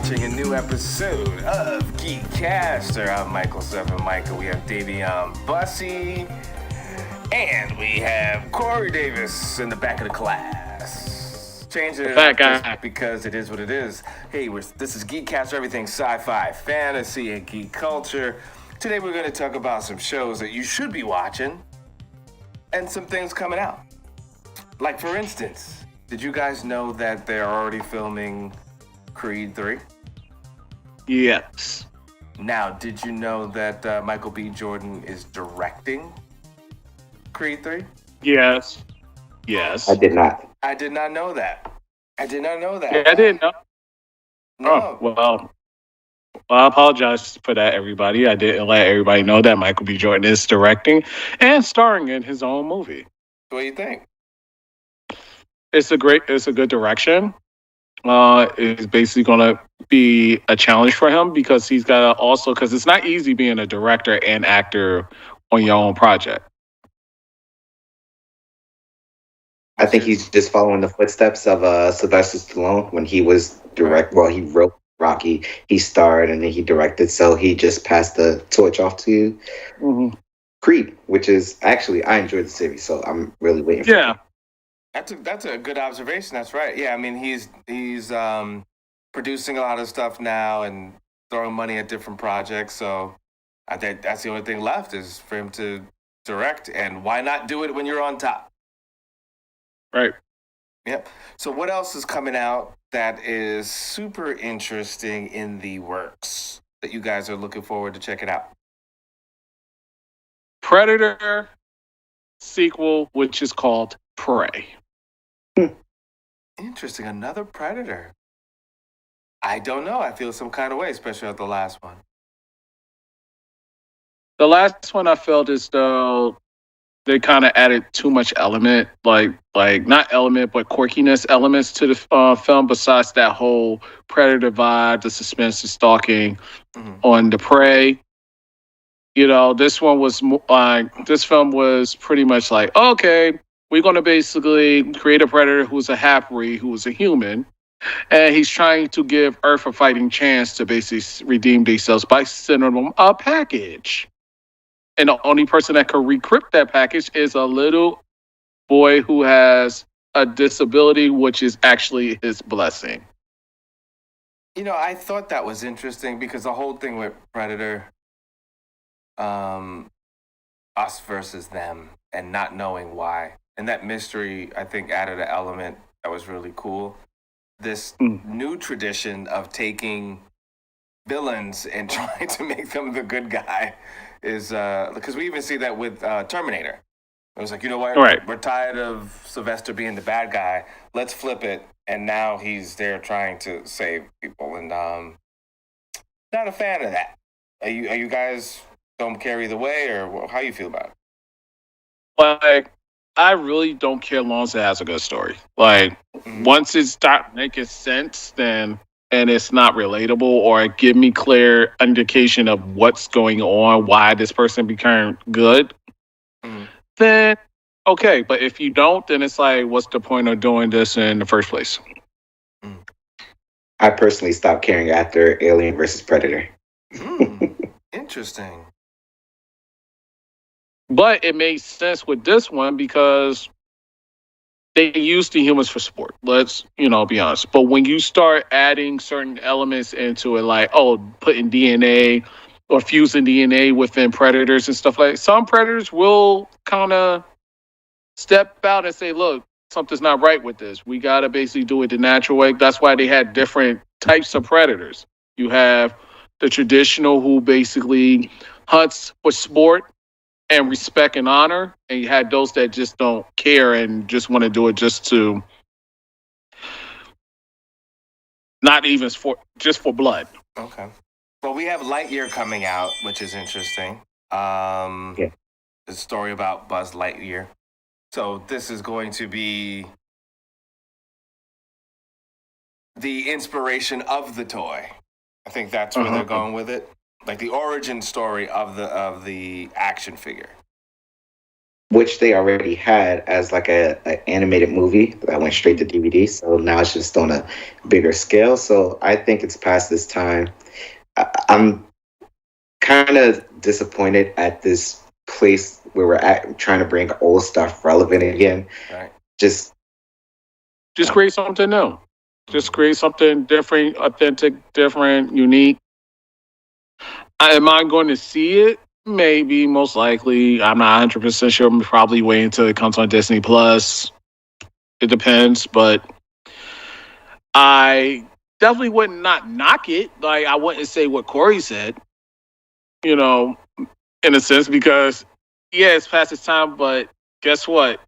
watching a new episode of GEEKCASTER. I'm Michael Seven Michael. We have Dayveonne Bussey, and we have Corey Davis in the back of the class. Changing it up just because it is what it is. Hey, this is GEEKCASTER, everything sci-fi, fantasy, and geek culture. Today we're going to talk about some shows that you should be watching and some things coming out. Like, for instance, did you guys know that they're already filming Creed 3? Yes. Now, did you know that Michael B. Jordan is directing Creed 3? Yes. I did not. I did not know that. Yeah, I didn't know. No. Oh, well, I apologize for that, everybody. I didn't let everybody know that Michael B. Jordan is directing and starring in his own movie. What do you think? It's a good direction. It's basically going to be a challenge for him because he's got to also, because it's not easy being a director and actor on your own project. I think he's just following the footsteps of Sylvester Stallone when he was he wrote Rocky, he starred, and then he directed. So he just passed the torch off to Creed, which is actually, I enjoyed the series, so I'm really waiting for it. That's a good observation. That's right. Yeah, I mean, he's producing a lot of stuff now and throwing money at different projects. So I think that's the only thing left is for him to direct. And why not do it when you're on top? Right. Yep. So what else is coming out that is super interesting in the works that you guys are looking forward to checking out? Predator sequel, which is called Prey. Interesting. Another Predator. I don't know. I feel some kind of way, especially at the last one. The last one I felt as though they kind of added too much element, like not element, but quirkiness elements to the film. Besides that whole Predator vibe, the suspense, the stalking on the Prey. You know, this film was pretty much like, okay, we're going to basically create a predator who's a half-breed, who's a human, and he's trying to give Earth a fighting chance to basically redeem themselves by sending them a package. And the only person that can recrypt that package is a little boy who has a disability, which is actually his blessing. You know, I thought that was interesting because the whole thing with Predator, us versus them, and not knowing why. And that mystery, I think, added an element that was really cool. This new tradition of taking villains and trying to make them the good guy is, because we even see that with Terminator. It was like, you know what? Right. We're tired of Sylvester being the bad guy. Let's flip it. And now he's there trying to save people. And not a fan of that. Are you guys don't care either way, or how you feel about it? Like, I really don't care as long as it has a good story. Like, once it starts making sense, then and it's not relatable, or give me clear indication of what's going on, why this person became good, then okay. But if you don't, then it's like, what's the point of doing this in the first place? I personally stopped caring after Alien versus Predator. Interesting. But it made sense with this one because they use the humans for sport. Let's, be honest. But when you start adding certain elements into it, like, putting DNA or fusing DNA within predators and stuff like that, some predators will kind of step out and say, look, something's not right with this. We got to basically do it the natural way. That's why they had different types of predators. You have the traditional who basically hunts for sport and respect and honor, and you had those that just don't care and just want to do it just to not even for blood. Okay. Well, we have Lightyear coming out, which is interesting. The story about Buzz Lightyear. So this is going to be the inspiration of the toy. I think that's where they're going with it. Like the origin story of the action figure. which they already had as like a animated movie that went straight to DVD. So now it's just on a bigger scale. So I think it's past this time. I'm kind of disappointed at this place where we're at, trying to bring old stuff relevant again. Right. Just create something new. Just create something different, authentic, different, unique. Am I going to see it? Maybe, most likely. I'm not 100% sure. I'm probably waiting until it comes on Disney Plus. It depends, but I definitely would not knock it. Like, I wouldn't say what Corey said, in a sense, because, yeah, it's past its time, but guess what?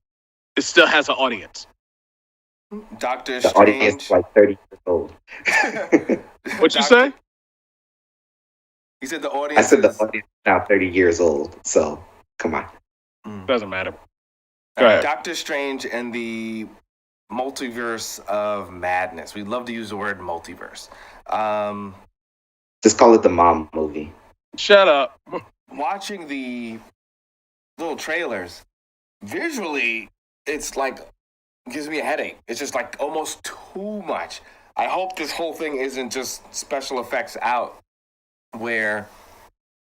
It still has an audience. Doctor the Strange. audience is like 30 years old. What you say? He said the I audience. said the audience is now 30 years old. So come on. Doesn't matter. Go ahead. Doctor Strange and the multiverse of madness. We love to use the word multiverse. Just call it the mom movie. Shut up. Watching the little trailers, visually, it's like gives me a headache. It's just like almost too much. I hope this whole thing isn't just special effects out. Where's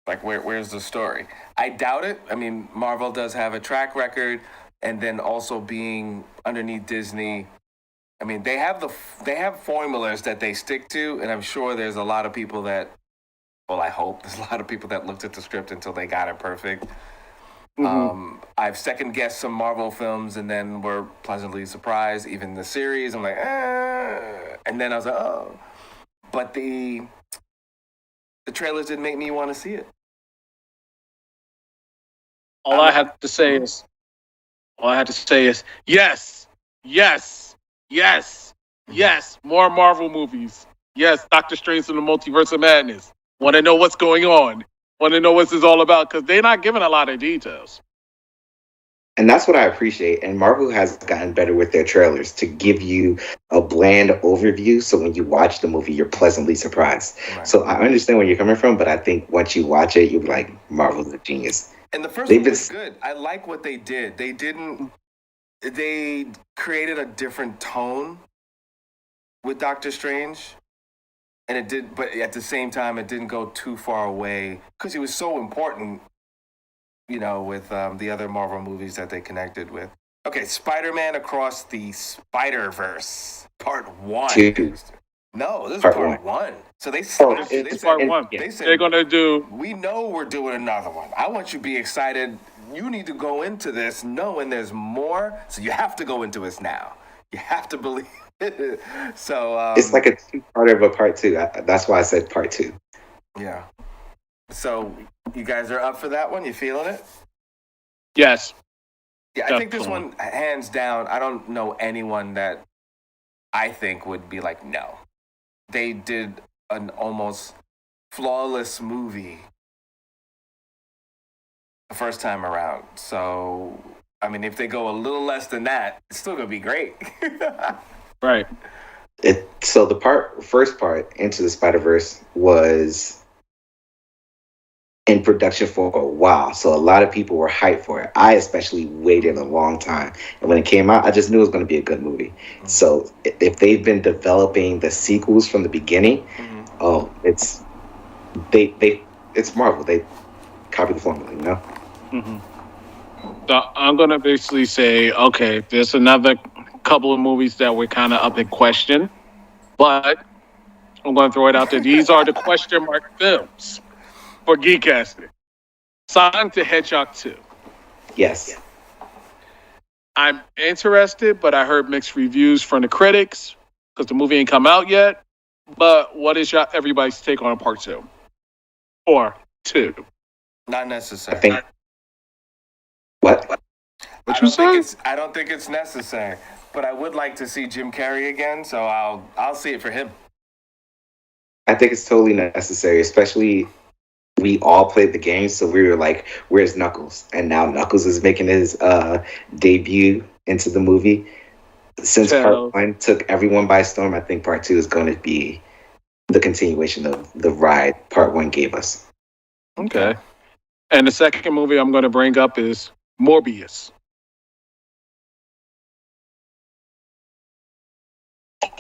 the story? I doubt it. I mean, Marvel does have a track record, and then also being underneath Disney. I mean, they have formulas that they stick to, and I'm sure there's a lot of people that. Well, I hope there's a lot of people that looked at the script until they got it perfect. Mm-hmm. I've second guessed some Marvel films and then were pleasantly surprised. Even the series, I'm like, and then I was like, oh. But the trailers didn't make me want to see it. All I have to say is, yes, yes, yes, yes. More Marvel movies. Yes, Doctor Strange in the Multiverse of Madness. Want to know what's going on. Want to know what this is all about, because they're not giving a lot of details. And that's what I appreciate. And Marvel has gotten better with their trailers to give you a bland overview. So when you watch the movie, you're pleasantly surprised. Right. So I understand where you're coming from, but I think once you watch it, you'll be like, Marvel's a genius. And the first one was good. I like what they did. They created a different tone with Doctor Strange. And it did, but at the same time, it didn't go too far away because he was so important, with the other Marvel movies that they connected with. Okay, Spider-Man Across the Spider-Verse, Part 1. No, this is Part 1. So they said, Part 1. They said, they're going to do... We know we're doing another one. I want you to be excited. You need to go into this knowing there's more, so you have to go into this now. You have to believe. So it's like a two-parter of a part 2. That's why I said part 2. Yeah. So you guys are up for that one? You feeling it? Yes. Yeah, I think this one, hands down, I don't know anyone that I think would be like, no. They did an almost flawless movie the first time around. So, I mean, if they go a little less than that, it's still going to be great. Right. So the first part, Into the Spider-Verse, was in production for a while. So a lot of people were hyped for it. I especially waited a long time. And when it came out, I just knew it was going to be a good movie. Mm-hmm. So if they've been developing the sequels from the beginning, it's Marvel. They copy the formula, Mm-hmm. So I'm going to basically say, okay, there's another couple of movies that were kind of up in question, but I'm going to throw it out there. These are the question mark films for GEEKCASTER. Sonic the Hedgehog 2. Yes. I'm interested, but I heard mixed reviews from the critics because the movie ain't come out yet. But what is everybody's take on part 2? Or 2? Not necessary. What you say? I don't think it's necessary. But I would like to see Jim Carrey again, so I'll see it for him. I think it's totally necessary, especially we all played the game, so we were like, where's Knuckles? And now Knuckles is making his debut into the movie. Since part 1 took everyone by storm, I think part 2 is going to be the continuation of the ride part 1 gave us. Okay. And the second movie I'm going to bring up is Morbius.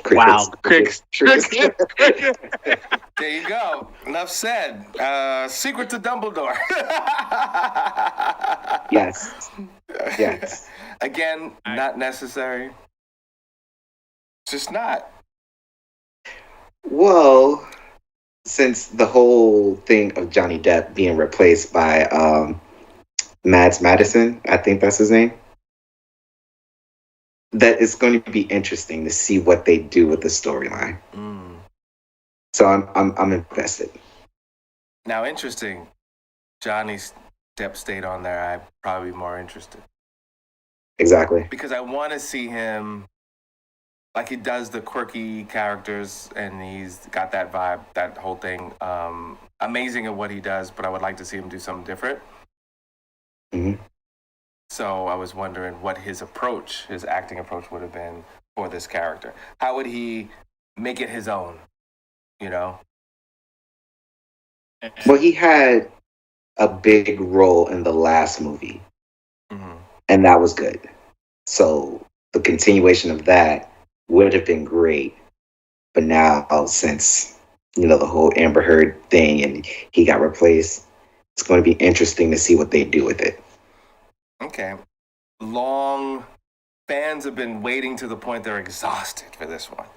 Crickets. Crickets. There you go. Enough said. Secret to Dumbledore. Yes. Yes. Again, not necessary. Just not. Well, since the whole thing of Johnny Depp being replaced by Mads Madison, I think that's his name, that it's going to be interesting to see what they do with the storyline. So I'm invested. Now, interesting. Johnny Depp stayed on there. I'm probably more interested. Exactly. Because I want to see him, like he does the quirky characters, and he's got that vibe, that whole thing. Amazing at what he does, but I would like to see him do something different. Mm-hmm. So I was wondering what his acting approach would have been for this character. How would he make it his own? You know? Well, he had a big role in the last movie, and that was good. So the continuation of that would have been great. But now, since the whole Amber Heard thing and he got replaced, it's going to be interesting to see what they do with it. Okay. Fans have been waiting to the point they're exhausted for this one.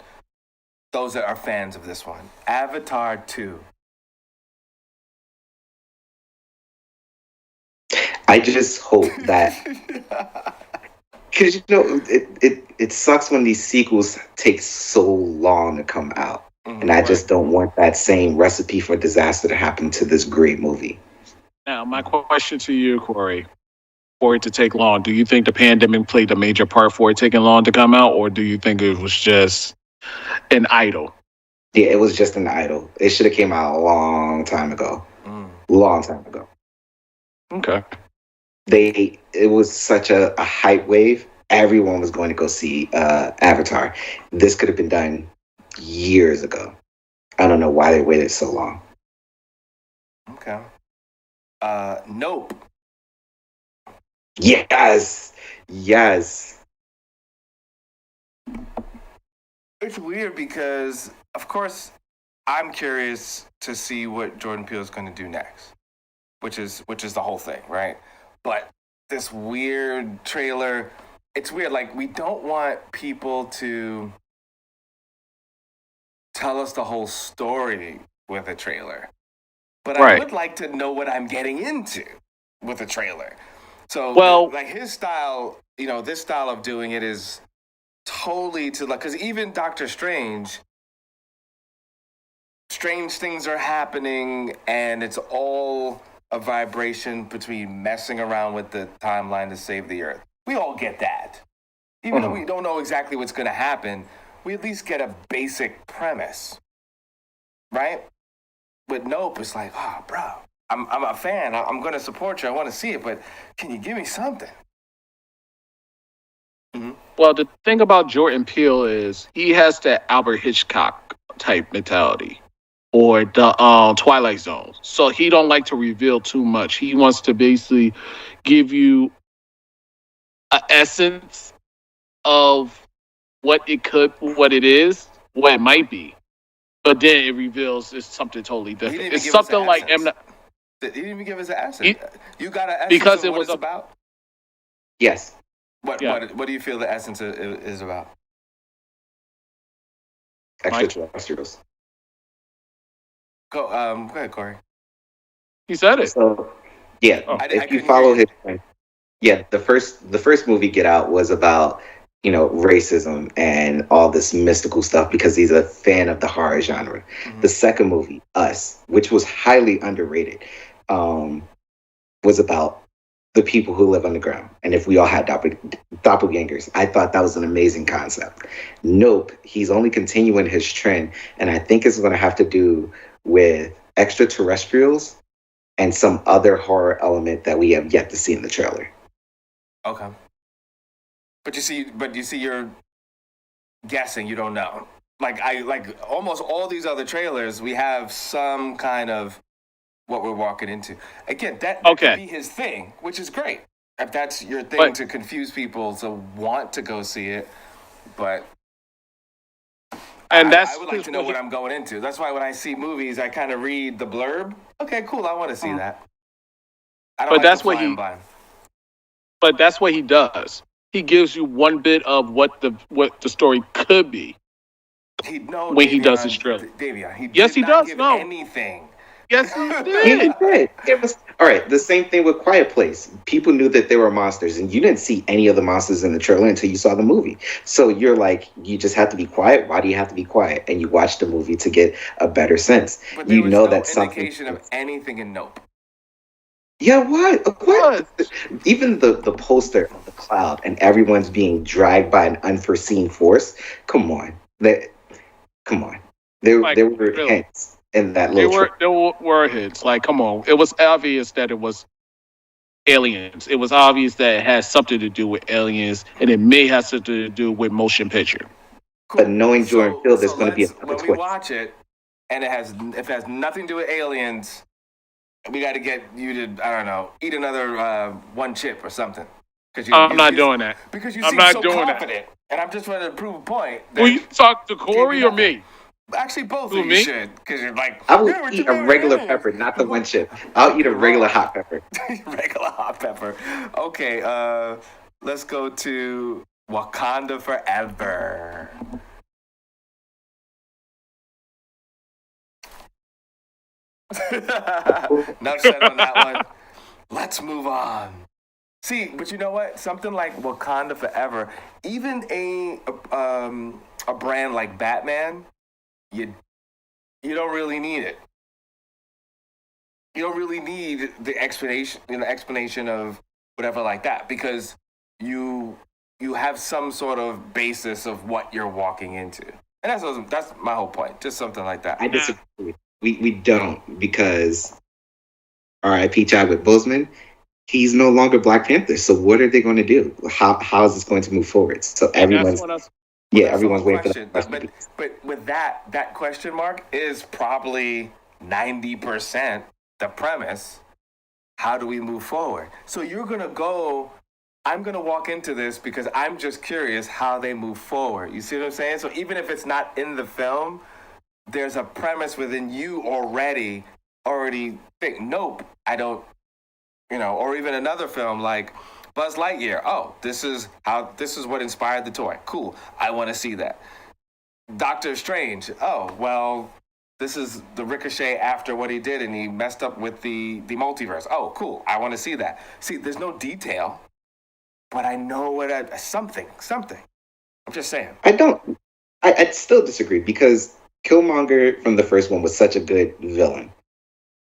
Those that are fans of this one. Avatar 2. I just hope that, because it sucks when these sequels take so long to come out, and I just don't want that same recipe for disaster to happen to this great movie. Now, my question to you, Corey, for it to take long, do you think the pandemic played a major part for it taking long to come out, or do you think it was just an idol? Yeah, it was just an idol. It should have came out a long time ago. Long time ago. Okay. It was such a hype wave. Everyone was going to go see Avatar. This could have been done years ago. I don't know why they waited so long. Okay. Nope. Yes. It's weird because, of course, I'm curious to see what Jordan Peele is going to do next, which is the whole thing, right? But this weird trailer, it's weird. Like, we don't want people to tell us the whole story with a trailer. But I would like to know what I'm getting into with a trailer. So, like his style, this style of doing it is totally because even Doctor Strange things are happening, and it's all a vibration between messing around with the timeline to save the Earth. We all get that. Even though we don't know exactly what's going to happen, we at least get a basic premise, right? But Nope, it's like, oh, bro, I'm a fan. I'm going to support you. I want to see it, but can you give me something? Well, the thing about Jordan Peele is he has that Albert Hitchcock type mentality, or the Twilight Zone. So he don't like to reveal too much. He wants to basically give you an essence of what it is, what it might be, but then it reveals it's something totally different. It's something like he didn't even give us an essence. You got an essence because of what it's about? Yes. What do you feel the essence is about? Extraterrestrials. Go ahead, Corey. He said it. So, yeah, if you follow his, the first movie, Get Out, was about racism and all this mystical stuff because he's a fan of the horror genre. The second movie, Us, which was highly underrated, was about the people who live underground, and if we all had doppelgangers. I thought that was an amazing concept. Nope, he's only continuing his trend, and I think it's going to have to do with extraterrestrials and some other horror element that we have yet to see in the trailer. Okay. But you see, you're guessing. You don't know. Like almost all these other trailers, we have some kind of what we're walking into. Again, that could be his thing, which is great. if that's your thing to confuse people to want to go see it, but I would like to know what I'm going into. That's why when I see movies, I kind of read the blurb. Okay, cool. I want to see that. I don't like flying blind. But that's what he does. He gives you one bit of what the story could be. He does his trailer. Dayveonne, he does give anything. Yes, he did. He did. It was all right. The same thing with Quiet Place. People knew that there were monsters, and you didn't see any of the monsters in the trailer until you saw the movie. So you're like, you just have to be quiet. Why do you have to be quiet? And you watch the movie to get a better sense. But there was no indication of anything in Nope. Yeah, what? Even the poster of the cloud and everyone's being dragged by an unforeseen force. Come on, come on. There were hints. In that there were hits. Like, come on. It was obvious that it was aliens. It was obvious that it had something to do with aliens, and it may have something to do with motion picture. Cool. But knowing Jordan Peele, there's going to be a twist. When we watch it, and if it has nothing to do with aliens, we got to get you to, I don't know, eat another one chip or something. I'm not doing that. Because you seem so confident, and I'm just trying to prove a point. Will you talk to Corey or me? Actually, both of you should, because you're like, I will eat a regular pepper, not the one chip. I'll eat a regular hot pepper. Regular hot pepper. Okay, let's go to Wakanda Forever. Enough said on that one. Let's move on. See, but you know what? Something like Wakanda Forever, even a brand like Batman, you don't really need it. You don't really need the explanation of whatever like that, because you have some sort of basis of what you're walking into, and that's my whole point. Just something like that. I disagree. We don't, because R.I.P. Chadwick Boseman, he's no longer Black Panther. So what are they going to do? How is this going to move forward? So everyone's waiting for that question. But with that question mark is probably 90% the premise. How do we move forward? So I'm going to walk into this because I'm just curious how they move forward. You see what I'm saying? So even if it's not in the film, there's a premise within you already think, nope, I don't, or even another film like Buzz Lightyear. Oh, this is what inspired the toy. Cool. I want to see that. Doctor Strange. Oh, well, this is the ricochet after what he did, and he messed up with the multiverse. Oh, cool. I want to see that. See, there's no detail, but I know something. I'm just saying. I'd still disagree, because Killmonger from the first one was such a good villain.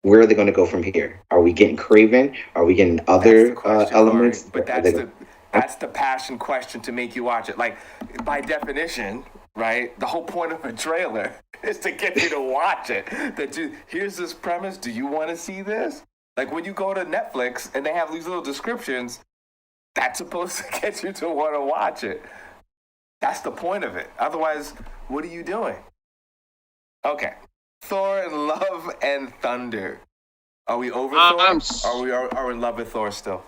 Where are they going to go from here? Are we getting Kraven? Are we getting other elements? But that's the passion question to make you watch it. Like, by definition, right? The whole point of a trailer is to get you to watch it. Here's this premise. Do you want to see this? Like when you go to Netflix and they have these little descriptions, that's supposed to get you to want to watch it. That's the point of it. Otherwise, what are you doing? Okay. Thor, Love and Thunder. Are we over Thor? Are we in love with Thor still?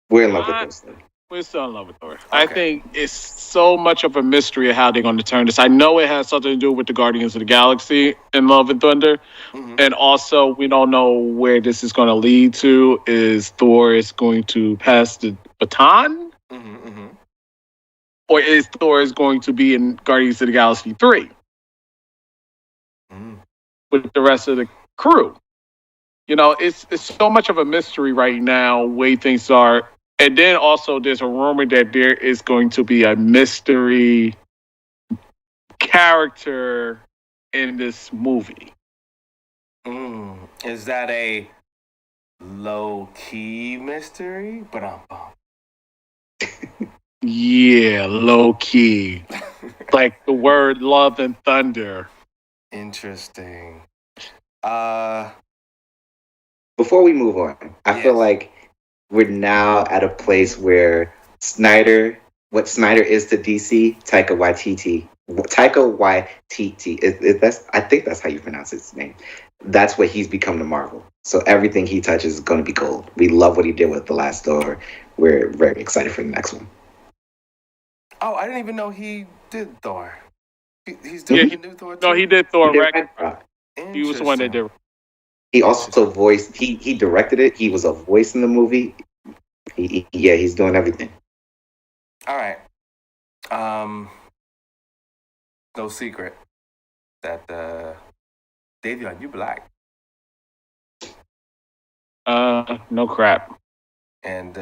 We're in love with Thor still. We're still in love with Thor. Okay. I think it's so much of a mystery of how they're going to turn this. I know it has something to do with the Guardians of the Galaxy in Love and Thunder. Mm-hmm. And also, we don't know where this is going to lead to. Is Thor is going to pass the baton? Mm-hmm, mm-hmm. Or is Thor is going to be in Guardians of the Galaxy 3? With the rest of the crew. It's so much of a mystery right now, way things are. And then also there's a rumor that there is going to be a mystery character in this movie. Is that a low-key mystery? Yeah, low-key. Like the word Love and Thunder. Interesting. Before we move on, I feel like we're now at a place where what Snyder is to DC, Taika Waititi, I think that's how you pronounce his name. That's what he's become to Marvel. So everything he touches is going to be gold. We love what he did with The Last Door. We're very excited for the next one. Oh, I didn't even know he did Thor. He's Yeah, doing the new Thor too? No, he did Thor He did Ragnarok. Ragnarok. He was the one that did. He also voiced. He directed it. He was a voice in the movie. He's doing everything. All right. No secret that Dayveonne, you black, No crap. and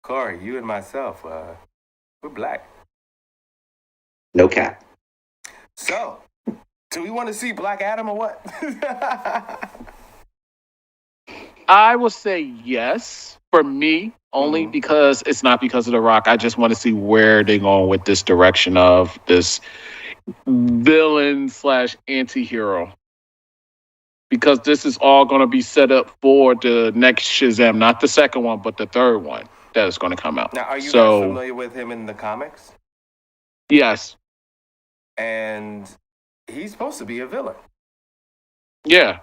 Corey, you and myself, we're black. No cap. So, do we want to see Black Adam or what? I will say yes for me, only because it's not because of The Rock. I just want to see where they're going with this direction of this villain / anti-hero. Because this is all going to be set up for the next Shazam, not the second one, but the third one that is going to come out. Now, are you guys familiar with him in the comics? Yes. And he's supposed to be a villain. Yeah.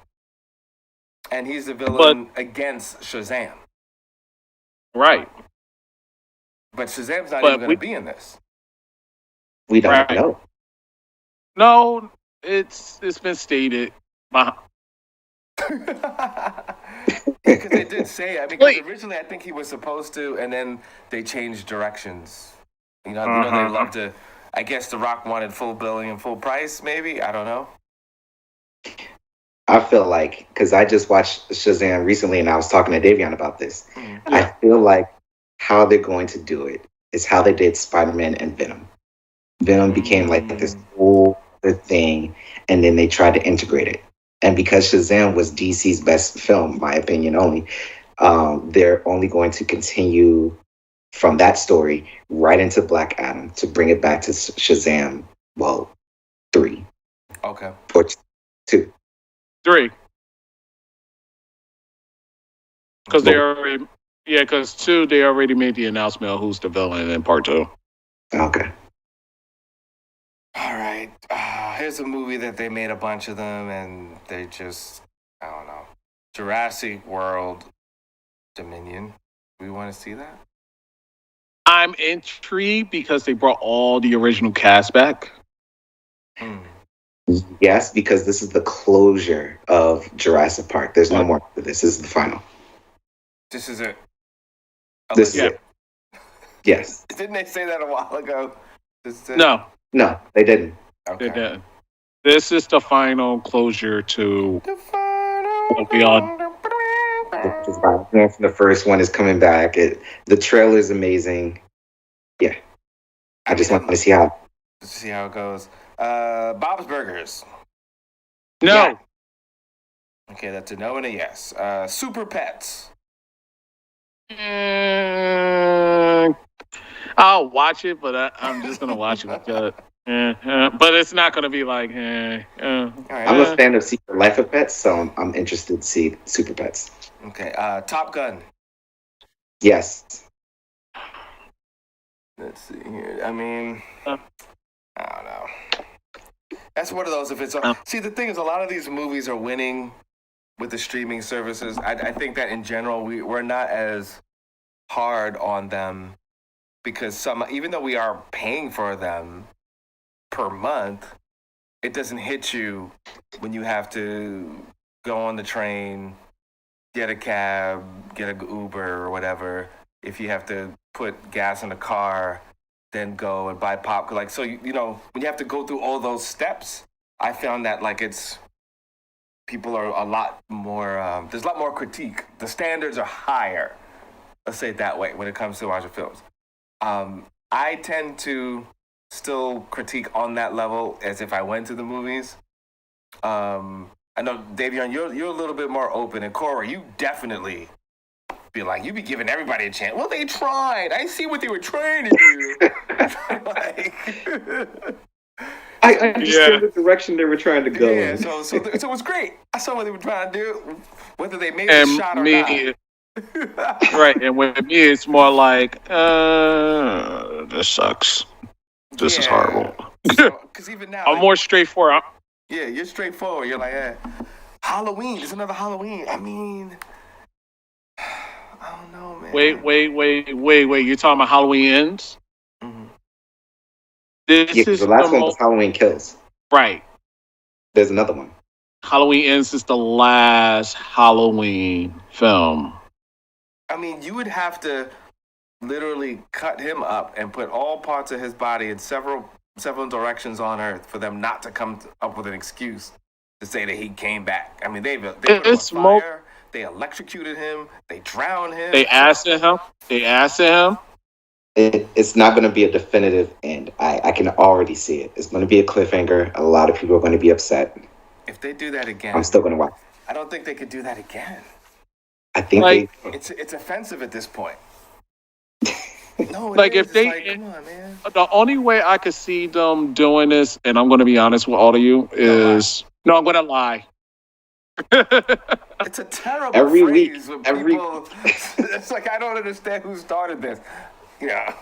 And he's a villain against Shazam. Right. But Shazam's not even going to be in this. We don't know. No, it's been stated. Because they did say it. Because originally I think he was supposed to, and then they changed directions. You know, they love to. I guess The Rock wanted full billing and full price. Maybe, I don't know. I feel like, because I just watched Shazam recently, and I was talking to Dayveonne about this. I feel like how they're going to do it is how they did Spider-Man and Venom. Venom became like this whole other thing, and then they tried to integrate it. And because Shazam was DC's best film, my opinion only, they're only going to continue from that story right into Black Adam to bring it back to Shazam, 3. Okay. Or 2. 3. Because they already, because 2, they already made the announcement of who's the villain in part 2. Okay. All right. Here's a movie that they made a bunch of them, and they just, I don't know. Jurassic World Dominion. We want to see that? I'm intrigued because they brought all the original cast back. Yes, because this is the closure of Jurassic Park. There's no more to this. This is the final. This is it. This is it. Yes. Didn't they say that a while ago? No, they didn't. Okay. They didn't. This is the final closure to what we all. The first one is coming back. The trailer is amazing. Yeah, I just want to see how it goes. Bob's Burgers. No. Yeah. Okay, that's a no and a yes. Super Pets. I'll watch it, but I'm just gonna watch it because. But it's not gonna be like. I'm a fan of Secret Life of Pets, so I'm interested to see Super Pets. Okay, Top Gun. Yes. Let's see here. I mean, I don't know. That's one of those. If it's see, the thing is, a lot of these movies are winning with the streaming services. I think that in general, we're not as hard on them because even though we are paying for them per month, it doesn't hit you when you have to go on the train, get a cab, get an Uber or whatever. If you have to put gas in the car, then go and buy popcorn. Like, so, you know, when you have to go through all those steps, I found that like people are a lot more, there's a lot more critique. The standards are higher. Let's say it that way when it comes to watching films. I tend to still critique on that level as if I went to the movies. I know, Dayveonne, you're a little bit more open, and Corey, you definitely be like, you be giving everybody a chance. Well, they tried. I see what they were trying to do. I understand the direction they were trying to go. Yeah, so it was great. I saw what they were trying to do, whether they made a shot or not. Right, and with me, it's more like, this sucks. This is horrible. Because even now, I'm more straightforward. Yeah, you're straightforward. You're like, Halloween. There's another Halloween. I mean, I don't know, man. Wait. You're talking about Halloween Ends? Mm-hmm. This Yeah, because is the last one was Halloween Kills. right. There's another one. Halloween Ends is the last Halloween film. I mean, you would have to literally cut him up and put all parts of his body in several directions on Earth for them not to come up with an excuse to say that he came back. I mean, they put him on fire. They electrocuted him. They drowned him. They acid him. It's not going to be a definitive end. I can already see it. It's going to be a cliffhanger. A lot of people are going to be upset. If they do that again, I'm still going to watch. I don't think they could do that again. I think it's offensive at this point. No, if they, come on, man. The only way I could see them doing this, and I'm going to be honest with all of you, is I'm going to lie. It's a terrible every phrase week. When people, it's like I don't understand who started this. Yeah,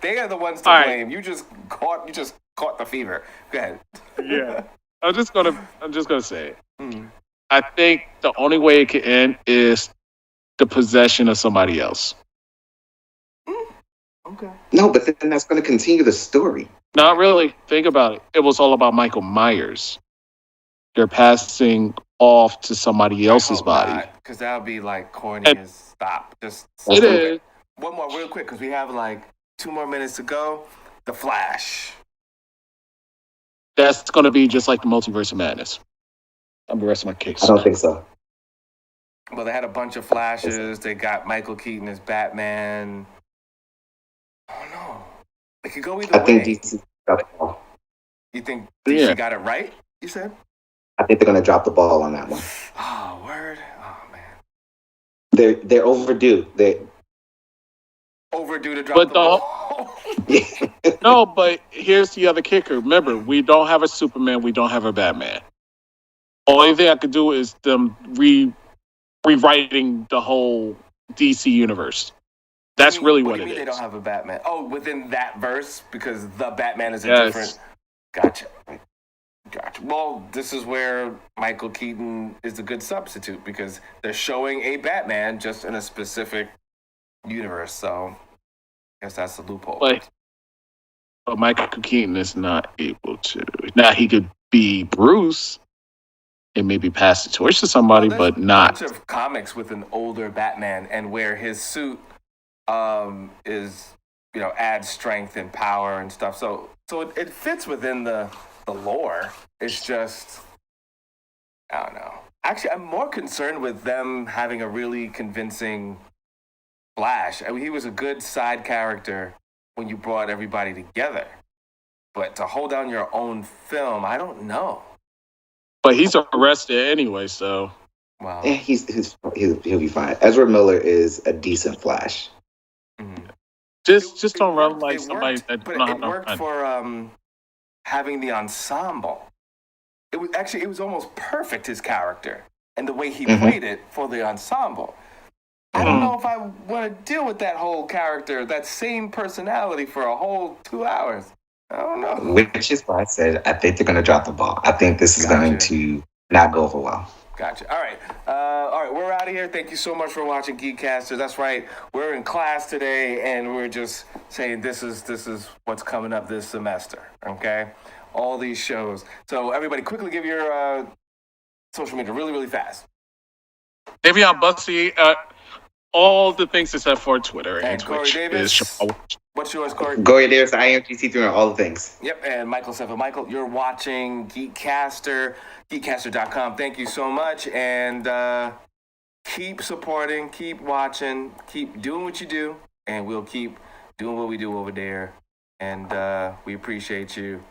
they are the ones to blame. You just caught the fever. Go ahead. Yeah, I'm just gonna say it. I think the only way it can end is the possession of somebody else. Okay. No, but then that's going to continue the story. Not really. Think about it. It was all about Michael Myers. They're passing off to somebody else's body. Because that would be like corny as stop. Just it is. One more real quick because we have like 2 more minutes to go. The Flash. That's going to be just like the Multiverse of Madness. I'm the rest of my case. I don't think so. Well, they had a bunch of Flashes. They got Michael Keaton as Batman. I don't know. It could go either way. I think DC got the ball. You think DC got it right, you said? I think they're going to drop the ball on that one. Oh, word? Oh, man. They're overdue. They're overdue to drop the ball. No, but here's the other kicker. Remember, we don't have a Superman. We don't have a Batman. Only thing I could do is them rewriting the whole DC universe. That's really what it is. They don't have a Batman. Oh, within that verse, because the Batman is a different. Gotcha. Well, this is where Michael Keaton is a good substitute because they're showing a Batman just in a specific universe. So, I guess that's the loophole. But Michael Keaton is not able to. Now he could be Bruce and maybe pass the torch to somebody, but not. There's a bunch of comics with an older Batman and where his suit is, adds strength and power and stuff. So it fits within the lore. It's just, I don't know. Actually, I'm more concerned with them having a really convincing Flash. I mean, he was a good side character when you brought everybody together. But to hold down your own film, I don't know. But he's arrested anyway, so. Wow. Yeah, he'll be fine. Ezra Miller is a decent Flash. Mm-hmm. Just don't run like somebody that but it worked for having the ensemble. It was almost perfect, his character and the way he played it for the ensemble. I don't know if I want to deal with that whole character, that same personality for a whole 2 hours. I don't know. Which is why I said I think they're going to drop the ball. I think this is going to not go over well. Gotcha. All right. We're out of here. Thank you so much for watching GEEKCASTER. That's right. We're in class today, and we're just saying this is what's coming up this semester. Okay, all these shows. So everybody, quickly give your social media really, really fast. Dayveonne, Bussey, all the things except for Twitter and Corey Twitch. Davis. What's yours, Corey? Corey Davis, IMGC3 on all the things. Yep, and Michael Michael, you're watching GEEKCASTER, GeekCaster.com. Thank you so much, and keep supporting, keep watching, keep doing what you do, and we'll keep doing what we do over there. And we appreciate you.